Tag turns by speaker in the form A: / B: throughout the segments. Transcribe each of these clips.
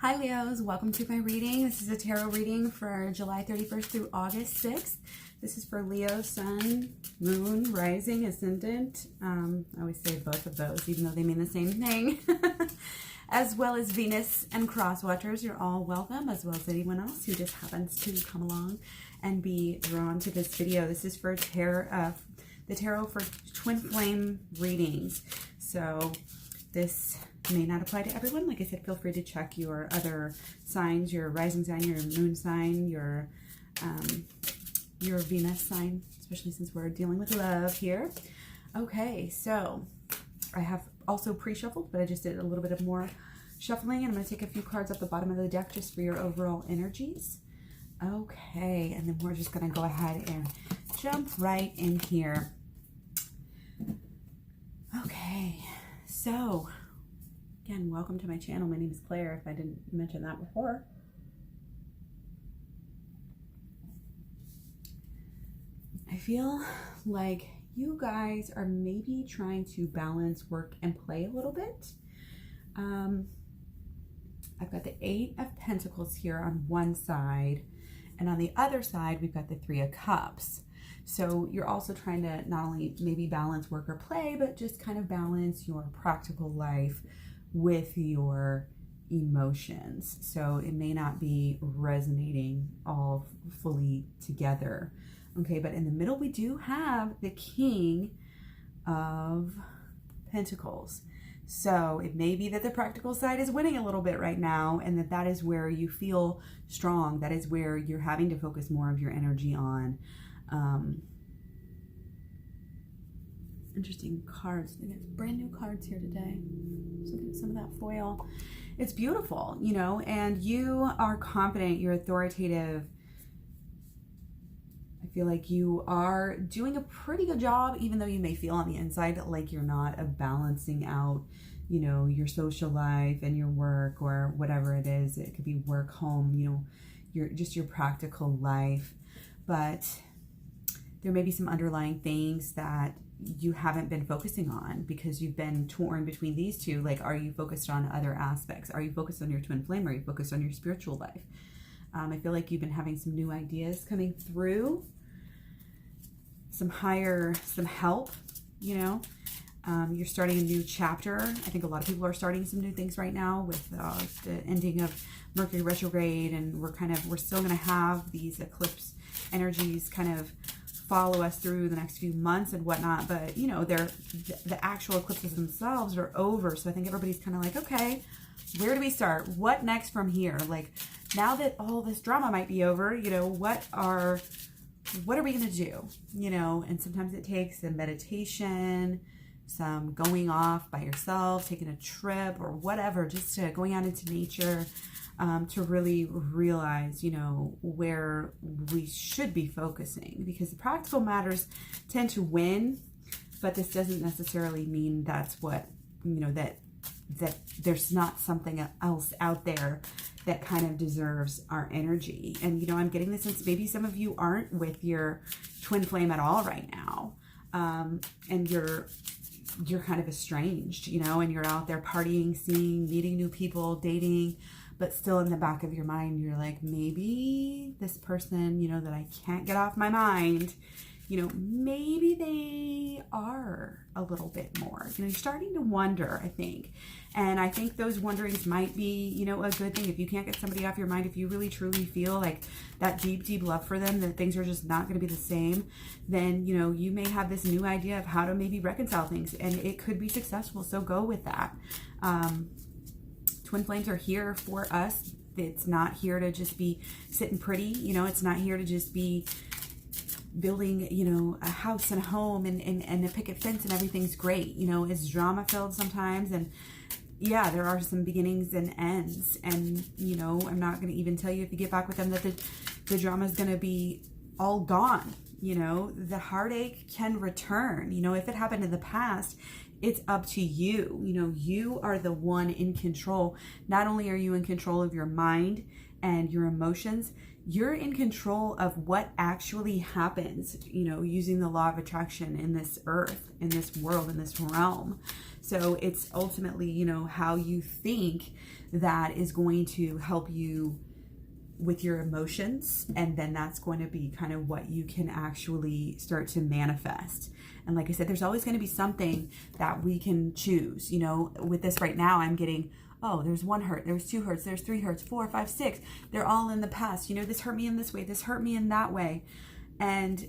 A: Hi Leos, welcome to my reading. This is a tarot reading for July 31st through August 6th. This is for Leo, Sun, Moon, Rising, Ascendant. I always say both of those, even though they mean the same thing. As well as Venus and Cross Watchers. You're all welcome, as well as anyone else who just happens to come along and be drawn to this video. This is for the tarot for twin flame readings. So this may not apply to everyone. Like I said, feel free to check your other signs, your rising sign, your moon sign, your Venus sign, especially since we're dealing with love here. Okay, so I have also pre-shuffled, but I just did a little bit of more shuffling, and I'm going to take a few cards off the bottom of the deck just for your overall energies. Okay, and then we're just going to go ahead and jump right in here. Okay, so again, welcome to my channel. My name is Claire, if I didn't mention that before. I feel like you guys are maybe trying to balance work and play a little bit. I've got the Eight of Pentacles here on one side, and on the other side, we've got the Three of Cups. So you're also trying to not only maybe balance work or play, but just kind of balance your practical life with your emotions. So it may not be resonating all fully together. Okay, but in the middle we do have the King of Pentacles. So it may be that the practical side is winning a little bit right now, and that is where you feel strong. That is where you're having to focus more of your energy on. Interesting cards. They got brand new cards here today. Just looking at some of that foil. It's beautiful, you know, and you are confident, you're authoritative. I feel like you are doing a pretty good job, even though you may feel on the inside like you're not, of balancing out, you know, your social life and your work or whatever it is. It could be work, home, you know, your practical life. But there may be some underlying things that you haven't been focusing on because you've been torn between these two. Like, are you focused on other aspects? Are you focused on your twin flame? Are you focused on your spiritual life? I feel like you've been having some new ideas coming through, some help, you know. You're starting a new chapter. I think a lot of people are starting some new things right now with the ending of Mercury retrograde, and we're still going to have these eclipse energies kind of follow us through the next few months and whatnot, but you know, the actual eclipses themselves are over. So I think everybody's kind of like, okay, where do we start? What next from here? Like, now that all this drama might be over, you know, what are we going to do? You know, and sometimes it takes a meditation, some going off by yourself, taking a trip or whatever, just going out into nature, to really realize, you know, where we should be focusing, because the practical matters tend to win, but this doesn't necessarily mean that's what, you know, that there's not something else out there that kind of deserves our energy. And, you know, I'm getting the sense maybe some of you aren't with your twin flame at all right now. And you're kind of estranged, you know, and you're out there partying, seeing, meeting new people, dating, but still in the back of your mind, you're like, maybe this person, you know, that I can't get off my mind, you know, maybe they are a little bit more. You know, you're starting to wonder, I think. And I think those wonderings might be, you know, a good thing. If you can't get somebody off your mind, if you really truly feel like that deep, deep love for them, that things are just not going to be the same, then, you know, you may have this new idea of how to maybe reconcile things, and it could be successful. So go with that. Twin flames are here for us. It's not here to just be sitting pretty, you know, it's not here to just be building, you know, a house and a home and a picket fence and everything's great. You know, it's drama filled sometimes, and yeah, there are some beginnings and ends, and, you know, I'm not going to even tell you if you get back with them that the drama is going to be all gone. You know, the heartache can return. You know, if it happened in the past, it's up to you. You know, you are the one in control. Not only are you in control of your mind and your emotions, you're in control of what actually happens, using the law of attraction in this earth, in this world, in this realm. So it's ultimately, how you think that is going to help you with your emotions, and then that's going to be kind of what you can actually start to manifest. And like I said, there's always going to be something that we can choose. With this right now, I'm getting, oh, there's 1 hurt, there's 2 hurts, there's 3 hurts, 4, 5, 6. They're all in the past. This hurt me in this way, this hurt me in that way. And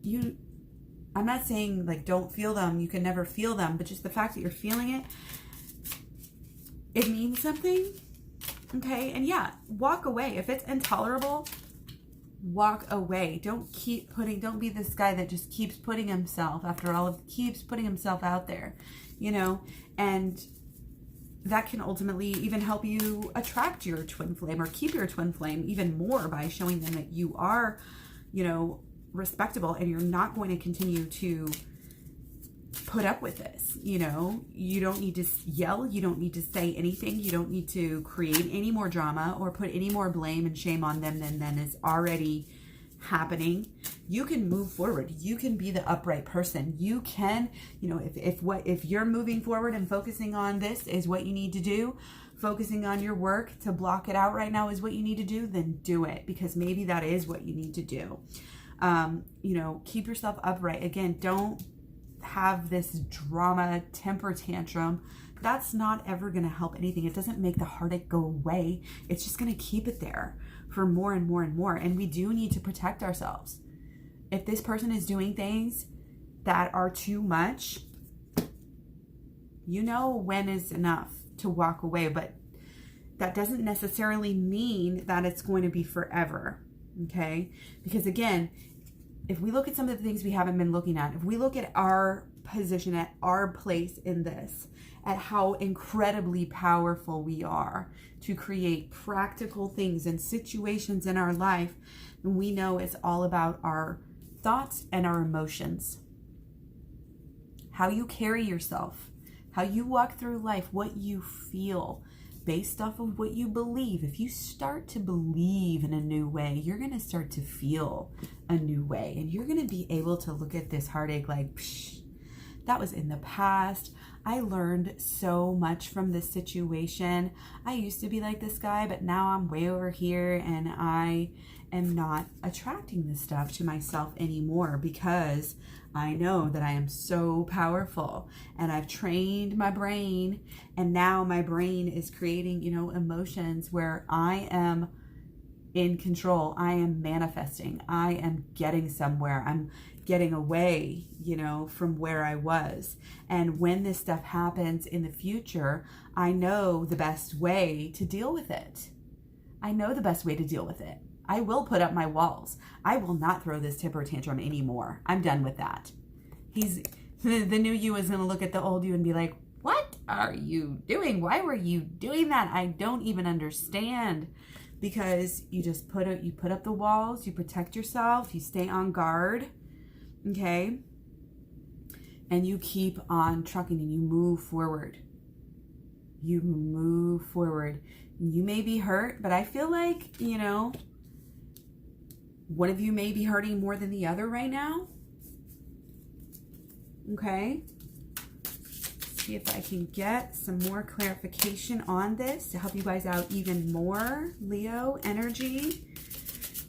A: I'm not saying like don't feel them, you can never feel them, but just the fact that you're feeling it means something. Okay, and yeah, walk away. If it's intolerable, walk away. Don't be this guy that just keeps putting himself out there, and that can ultimately even help you attract your twin flame or keep your twin flame even more by showing them that you are, respectable, and you're not going to continue to put up with this. You don't need to yell, you don't need to say anything, you don't need to create any more drama or put any more blame and shame on them than is already happening. You can move forward. You can be the upright person. You can, if you're moving forward and focusing on this is what you need to do, focusing on your work to block it out right now is what you need to do, then do it, because maybe that is what you need to do. Keep yourself upright. Again, don't have this drama temper tantrum. That's not ever going to help anything. It doesn't make the heartache go away. It's just going to keep it there for more and more and more. And we do need to protect ourselves. If this person is doing things that are too much, when is enough to walk away. But that doesn't necessarily mean that it's going to be forever. Okay? Because again, if we look at some of the things we haven't been looking at, if we look at our position, at our place in this, at how incredibly powerful we are to create practical things and situations in our life, then we know it's all about our thoughts and our emotions. How you carry yourself, how you walk through life, what you feel based off of what you believe. If you start to believe in a new way, you're going to start to feel a new way, and you're going to be able to look at this heartache like, psh, that was in the past. I learned so much from this situation. I used to be like this guy, but now I'm way over here, and I am not attracting this stuff to myself anymore because I know that I am so powerful, and I've trained my brain, and now my brain is creating, emotions where I am in control. I am manifesting. I am getting somewhere. I'm getting away, from where I was. And when this stuff happens in the future, I know the best way to deal with it. I will put up my walls. I will not throw this temper tantrum anymore. I'm done with that. The new you is going to look at the old you and be like, what are you doing? Why were you doing that? I don't even understand. Because you just put up the walls, you protect yourself, you stay on guard, okay? And you keep on trucking, and you move forward. You may be hurt, but I feel like, one of you may be hurting more than the other right now. Okay. See if I can get some more clarification on this to help you guys out even more. Leo energy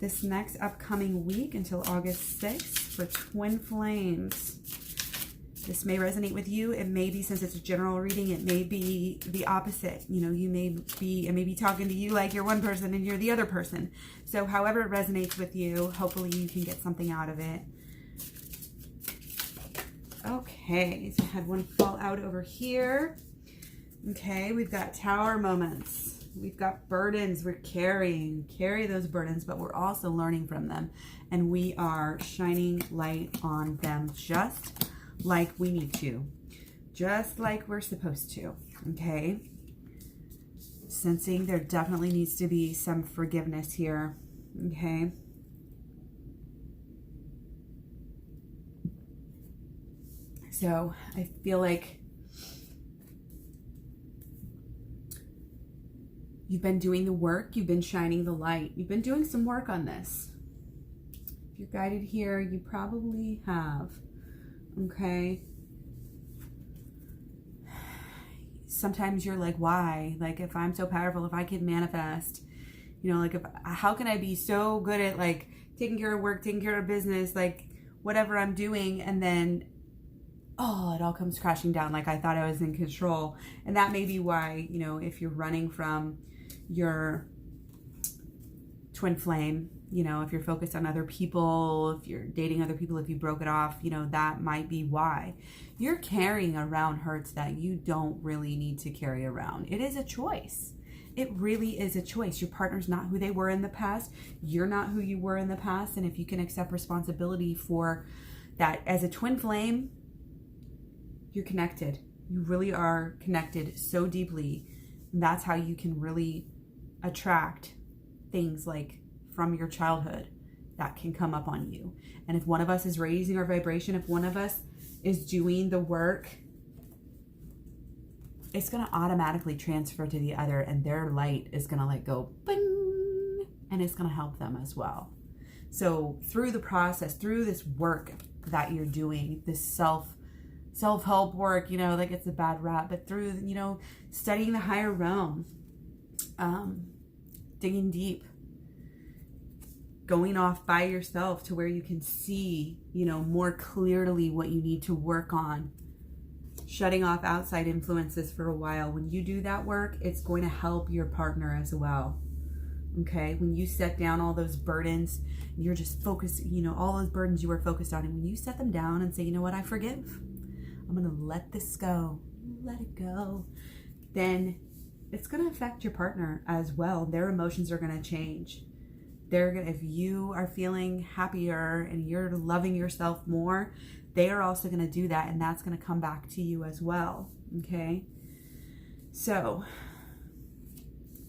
A: this next upcoming week until August 6th for twin flames. This may resonate with you. It may be, since it's a general reading, it may be the opposite. It may be talking to you like you're one person and you're the other person. So however it resonates with you, hopefully you can get something out of it. Okay, so I had one fall out over here. Okay, we've got tower moments. We've got burdens we're carrying. Carry those burdens, but we're also learning from them. And we are shining light on them just like we need to. Just like we're supposed to. Okay? Sensing there definitely needs to be some forgiveness here. Okay? So I feel like You've been doing the work. You've been shining the light. You've been doing some work on this. If you're guided here, you probably have. Okay. Sometimes you're like, why? Like, if I'm so powerful, if I can manifest, you know, like, how can I be so good at like taking care of work, taking care of business, like whatever I'm doing, and then, oh, it all comes crashing down. Like I thought I was in control. And that may be why, you know, if you're running from your twin flame, you know, if you're focused on other people, if you're dating other people, if you broke it off, you know, that might be why. You're carrying around hurts that you don't really need to carry around. It is a choice. It really is a choice. Your partner's not who they were in the past. You're not who you were in the past. And if you can accept responsibility for that as a twin flame, you're connected. You really are connected so deeply. And that's how you can really attract things like from your childhood that can come up on you. And if one of us is raising our vibration, if one of us is doing the work, it's going to automatically transfer to the other, and their light is going to like go bing, and it's going to help them as well. So through the process, through this work that you're doing, this self-help work, you know, that gets a bad rap, but through, you know, studying the higher realm, digging deep, going off by yourself to where you can see, you know, more clearly what you need to work on, shutting off outside influences for a while. When you do that work, it's going to help your partner as well. Okay, when you set down all those burdens, you're just focused, you know, all those burdens you were focused on, and when you set them down and say, you know what, I forgive, I'm going to let this go, let it go, then it's going to affect your partner as well. Their emotions are going to change. They're going to, if you are feeling happier and you're loving yourself more, they are also going to do that, and that's going to come back to you as well. Okay, so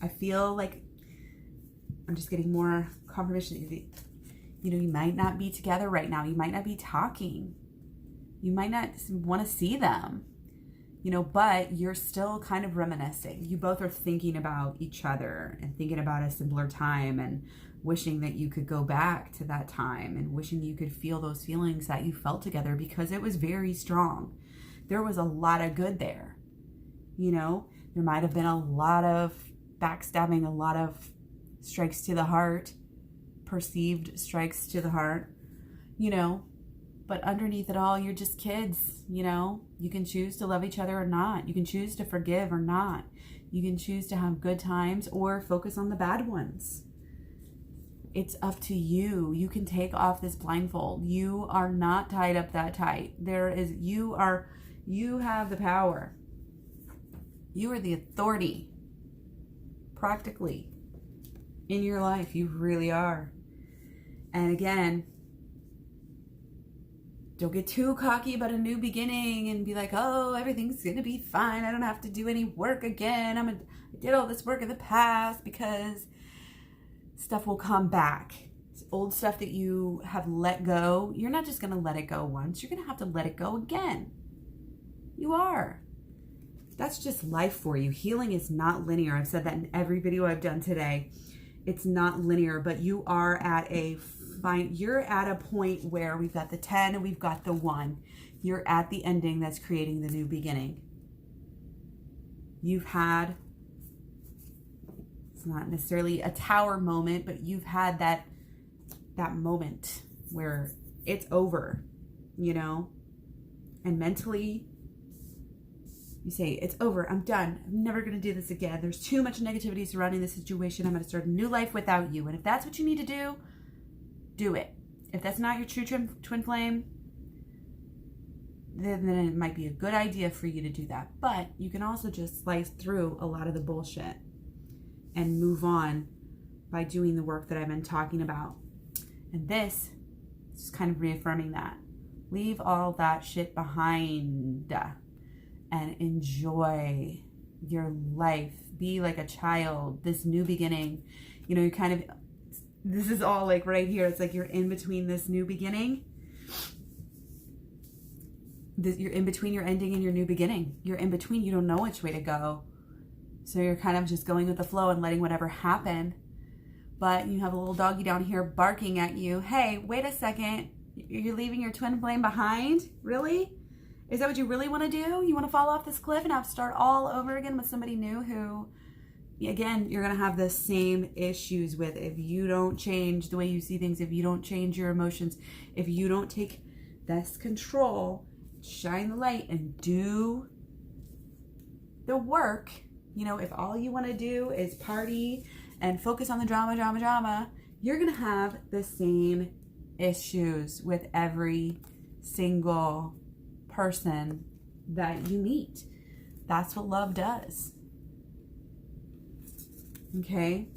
A: I feel like I'm just getting more confirmation. You know, you might not be together right now. You might not be talking. You might not want to see them, you know, but you're still kind of reminiscing. You both are thinking about each other and thinking about a simpler time and wishing that you could go back to that time and wishing you could feel those feelings that you felt together, because it was very strong. There was a lot of good there. You know, there might have been a lot of backstabbing, a lot of strikes to the heart, perceived strikes to the heart, you know, but underneath it all, you're just kids, you know. You can choose to love each other or not. You can choose to forgive or not. You can choose to have good times or focus on the bad ones. It's up to you. You can take off this blindfold. You are not tied up that tight. You have the power. You are the authority, practically, in your life. You really are. And again, don't get too cocky about a new beginning and be like, oh, everything's going to be fine. I don't have to do any work again. I did all this work in the past, because stuff will come back. It's old stuff that you have let go. You're not just going to let it go once. You're going to have to let it go again. You are. That's just life for you. Healing is not linear. I've said that in every video I've done today. It's not linear, but you are at you're at a point where we've got the 10 and we've got the 1. You're at the ending that's creating the new beginning. You've had, it's not necessarily a tower moment, but you've had that moment where it's over, you know, and mentally you say, it's over, I'm done, I'm never going to do this again. There's too much negativity surrounding this situation. I'm going to start a new life without you. And if that's what you need to do, do it. If that's not your true twin flame, then it might be a good idea for you to do that. But you can also just slice through a lot of the bullshit and move on by doing the work that I've been talking about. And this is kind of reaffirming that. Leave all that shit behind and enjoy your life. Be like a child. This new beginning, you know, you kind of, this is all like right here. It's like you're in between this new beginning. You're in between your ending and your new beginning. You're in between. You don't know which way to go. So you're kind of just going with the flow and letting whatever happen. But you have a little doggy down here barking at you. Hey, wait a second. You're leaving your twin flame behind? Really? Is that what you really want to do? You want to fall off this cliff and have to start all over again with somebody new who, again, you're going to have the same issues with if you don't change the way you see things, if you don't change your emotions, if you don't take this control, shine the light and do the work. You know, if all you want to do is party and focus on the drama, you're going to have the same issues with every single person that you meet. That's what love does. Okay?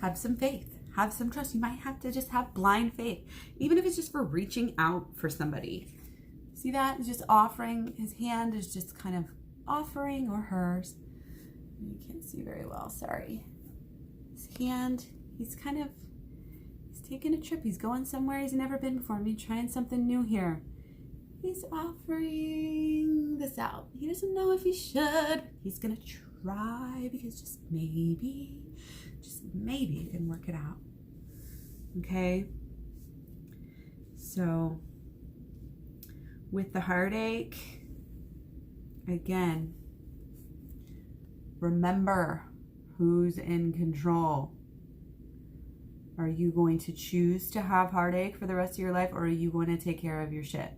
A: Have some faith. Have some trust. You might have to just have blind faith, even if it's just for reaching out for somebody. See that? It's just offering. His hand is just kind of offering, or hers. You can't see very well, sorry. His hand, he's taking a trip. He's going somewhere he's never been before. Maybe trying something new here. He's offering this out. He doesn't know if he should. He's gonna try because just maybe you can work it out. Okay? So, with the heartache, again, remember who's in control. Are you going to choose to have heartache for the rest of your life, or are you going to take care of your shit?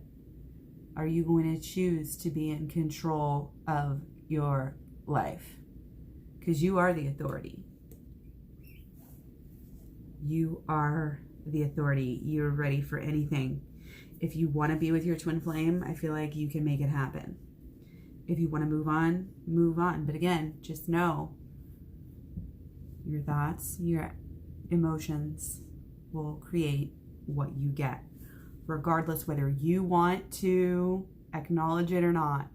A: Are you going to choose to be in control of your life? Because you are the authority. You are the authority. You're ready for anything. If you want to be with your twin flame, I feel like you can make it happen. If you want to move on, move on. But again, just know your thoughts, your emotions will create what you get, regardless whether you want to acknowledge it or not.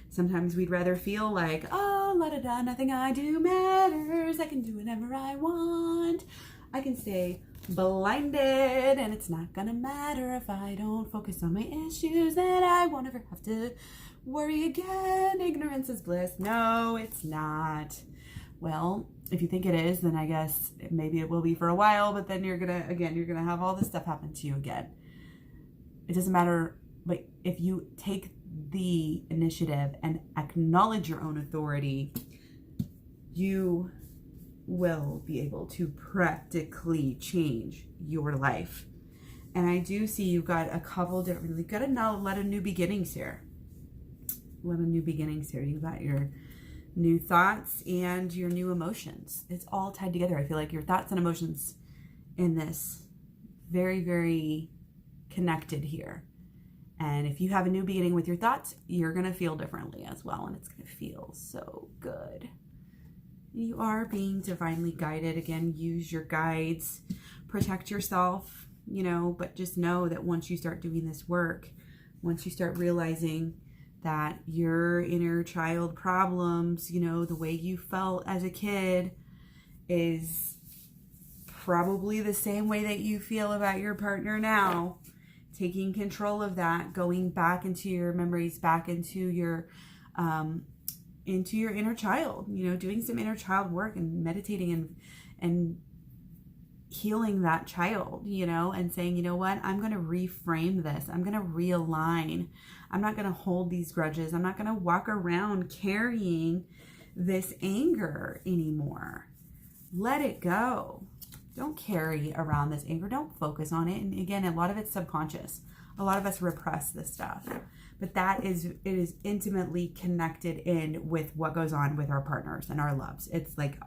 A: Sometimes we'd rather feel like, oh, la-da-da, nothing I do matters. I can do whatever I want. I can stay blinded and it's not gonna matter if I don't focus on my issues, and I won't ever have to worry again. Ignorance is bliss. No, it's not. Well, if you think it is, then I guess maybe it will be for a while, but then you're gonna have all this stuff happen to you again. It doesn't matter, but if you take the initiative and acknowledge your own authority, you will be able to practically change your life. And I do see you've got a couple different, you've got a lot of new beginnings here. You've got your new thoughts and your new emotions. It's all tied together. I feel like your thoughts and emotions in this very, very connected here. And if you have a new beginning with your thoughts, you're going to feel differently as well. And it's going to feel so good. You are being divinely guided. Again, use your guides, protect yourself, but just know that once you start doing this work, once you start realizing that your inner child problems, the way you felt as a kid is probably the same way that you feel about your partner now, taking control of that, going back into your memories, back into your inner child, doing some inner child work and meditating and healing that child, and saying, you know what, I'm going to reframe this. I'm going to realign. I'm not going to hold these grudges. I'm not going to walk around carrying this anger anymore. Let it go. Don't carry around this anger. Don't focus on it. And again, a lot of it's subconscious. A lot of us repress this stuff. But it is intimately connected in with what goes on with our partners and our loves. It's like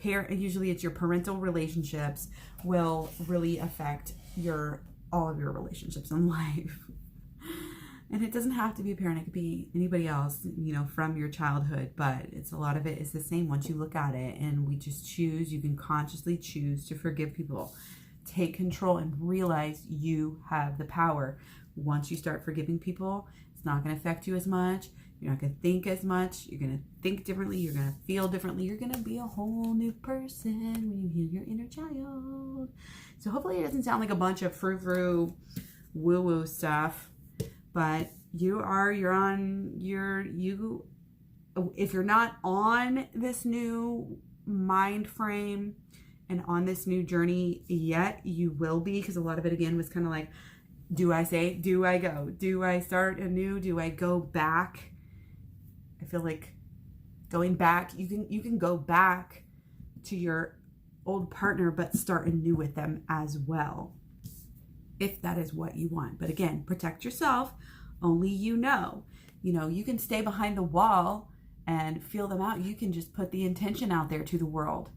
A: usually it's your parental relationships will really affect all of your relationships in life. And it doesn't have to be a parent, it could be anybody else, from your childhood, but a lot of it is the same once you look at it. And we just choose, you can consciously choose to forgive people. Take control and realize you have the power. Once you start forgiving people, it's not going to affect you as much. You're not going to think as much. You're going to think differently. You're going to feel differently. You're going to be a whole new person when you heal your inner child. So hopefully it doesn't sound like a bunch of frou-frou, woo-woo stuff, but you if you're not on this new mind frame and on this new journey yet, you will be, because a lot of it again was kind of like, do I say, do I go, do I start anew, do I go back? I feel like going back, you can go back to your old partner but start anew with them as well, if that is what you want. But again, protect yourself. Only you know. You can stay behind the wall and feel them out. You can just put the intention out there to the world.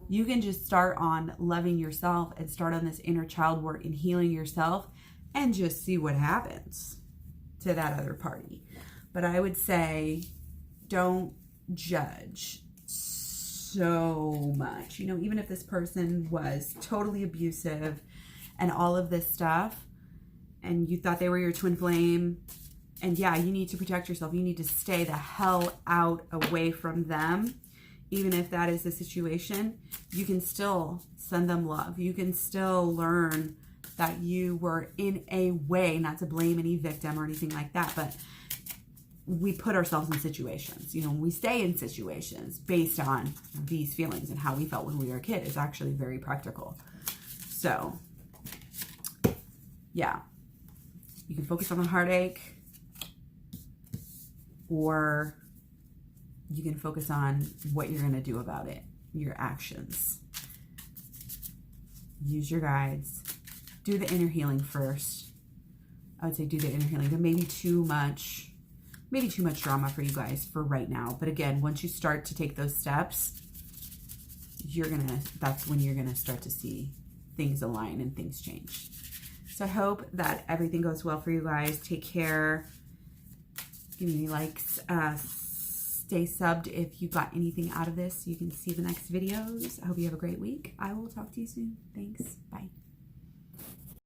A: You can just start on loving yourself and start on this inner child work and healing yourself and just see what happens to that other party. But I would say don't judge so much. Even if this person was totally abusive and all of this stuff, and you thought they were your twin flame, and yeah, you need to protect yourself. You need to stay the hell out away from them. Even if that is the situation, you can still send them love. You can still learn that you were in a way, not to blame any victim or anything like that, but we put ourselves in situations. We stay in situations based on these feelings, and how we felt when we were a kid is actually very practical. So, yeah, you can focus on the heartache, or you can focus on what you're going to do about it, your actions. Use your guides. Do the inner healing first. I would say do the inner healing. There may be too much drama for you guys for right now. But again, once you start to take those steps, that's when you're going to start to see things align and things change. So I hope that everything goes well for you guys. Take care. Give me likes. Stay subbed if you got anything out of this so you can see the next videos. I hope you have a great week. I will talk to you soon. Thanks. Bye.